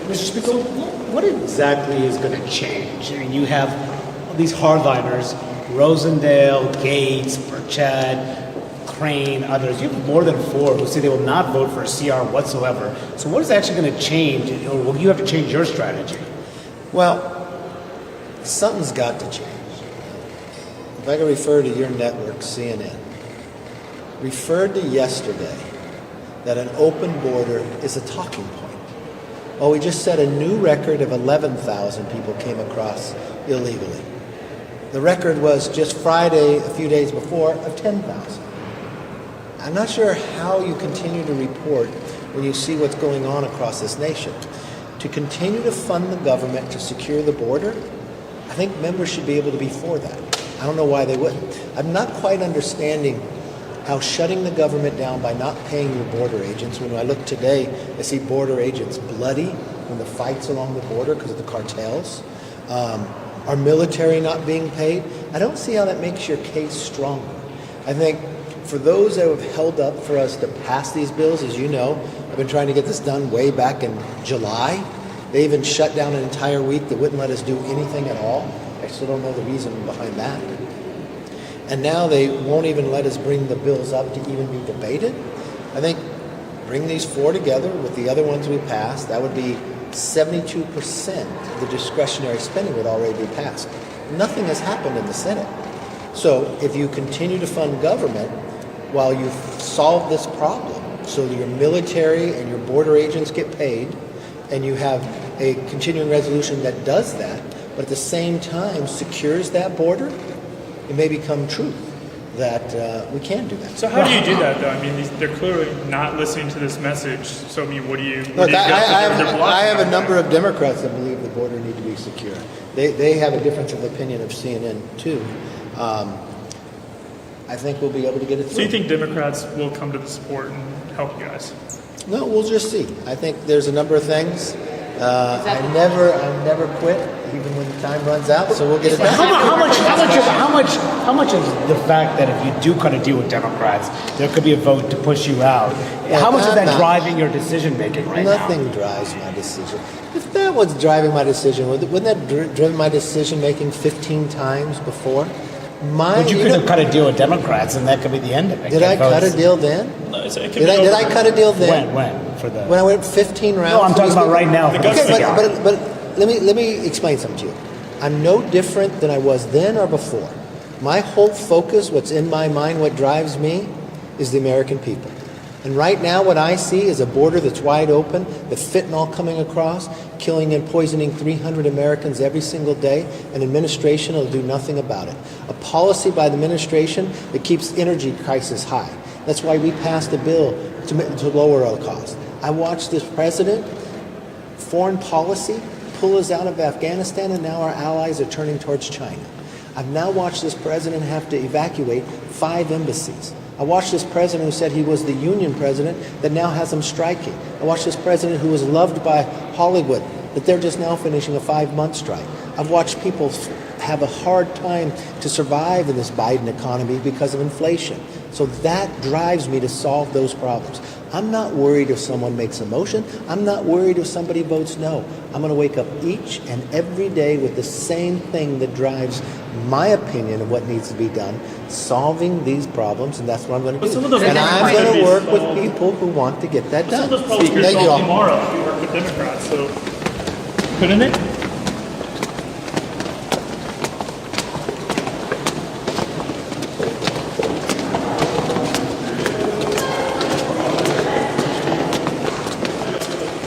Mr. Speaker, what exactly is going to change? I mean, you have these hardliners, Rosendale, Gates, Burchett, Crane, others. You have more than 4 who say they will not vote for a CR whatsoever. So what is actually going to change, or will you have to change your strategy? Well, something's got to change. If I can refer to your network, CNN, referred to yesterday that an open border is a talking point. Well, we just set a new record of 11,000 people came across illegally. The record was just Friday, a few days before, of 10,000. I'm not sure how you continue to report when you see what's going on across this nation. To continue to fund the government to secure the border, I think members should be able to be for that. I don't know why they wouldn't. I'm not quite understanding how shutting the government down by not paying your border agents, when I look today, I see border agents bloody when the fights along the border because of the cartels, our military not being paid. I don't see how that makes your case stronger. I think for those that have held up for us to pass these bills, as you know, I've been trying to get this done way back in July. They even shut down an entire week. They wouldn't let us do anything at all. I still don't know the reason behind that. And now they won't even let us bring the bills up to even be debated. I think bring these 4 together with the other ones we passed, that would be 72% of the discretionary spending would already be passed. Nothing has happened in the Senate. So if you continue to fund government while you solve this problem, so that your military and your border agents get paid, and you have a continuing resolution that does that, but at the same time secures that border, it may become truth that we can do that. So how do you do that, though? I mean, they're clearly not listening to this message. So, I mean, what do you... Look, I have a number of Democrats that believe the border need to be secure. They have a difference of opinion of CNN, too. I think we'll be able to get it through. So you think Democrats will come to the support and help you guys? No, we'll just see. I think there's a number of things. I never quit, even when the time runs out. So we'll get it done. How much is the fact that if you do cut a deal with Democrats, there could be a vote to push you out? How much is that driving your decision making right now? Nothing drives my decision. If that was driving my decision, wouldn't that driven my decision making 15 times before? But you could have cut a deal with Democrats, and that could be the end of it. Did I cut a deal then? No, did I cut a deal then? When I went 15 rounds. No, I'm talking about right now. Okay, but let me explain something to you. I'm no different than I was then or before. My whole focus, what's in my mind, what drives me, is the American people. And right now what I see is a border that's wide open, the fentanyl coming across, killing and poisoning 300 Americans every single day, and administration will do nothing about it. A policy by the administration that keeps energy prices high. That's why we passed a bill to lower oil costs. I watched this president, foreign policy, pull us out of Afghanistan, and now our allies are turning towards China. I've now watched this president have to evacuate 5 embassies. I watched this president who said he was the union president that now has them striking. I watched this president who was loved by Hollywood, that they're just now finishing a 5-month strike. I've watched people have a hard time to survive in this Biden economy because of inflation. So that drives me to solve those problems. I'm not worried if someone makes a motion. I'm not worried if somebody votes no. I'm going to wake up each and every day with the same thing that drives my opinion of what needs to be done, solving these problems, and that's what I'm going to do. And I'm going to work with people who want to get that done. Some of those problems could be solved tomorrow if you work with Democrats, so couldn't it?